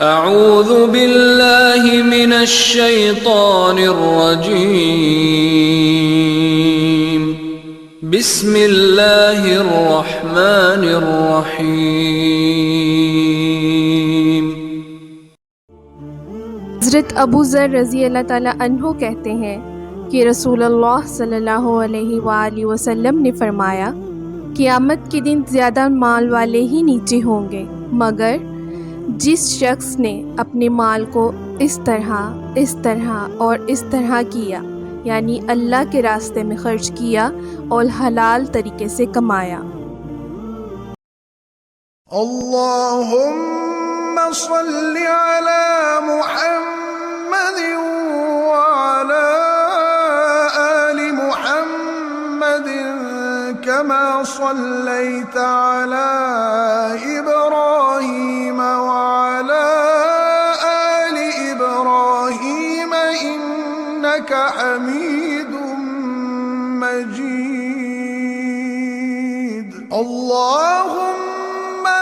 اعوذ باللہ من الشیطان الرجیم بسم اللہ الرحمن الرحیم۔ حضرت ابو ذر رضی اللہ تعالیٰ عنہ کہتے ہیں کہ رسول اللہ صلی اللہ علیہ وآلہ وسلم نے فرمایا، قیامت کے دن زیادہ مال والے ہی نیچے ہوں گے، مگر جس شخص نے اپنے مال کو اس طرح اور اس طرح کیا، یعنی اللہ کے راستے میں خرچ کیا اور حلال طریقے سے کمایا۔ اللہم صل علی محمد وعلی آل محمد كما صلیت علی ابراہیم وعلی آل ابراہیم انک حمید مجید۔ اللہم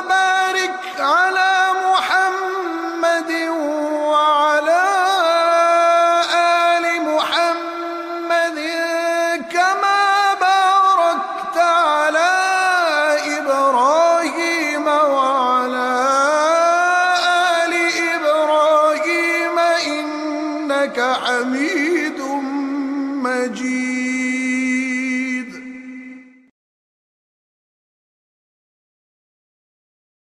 بارک علی محمد وعلی آل محمد كما بارکت علی ابراہیم وعلی آل ابراہیم انک حمید مجید۔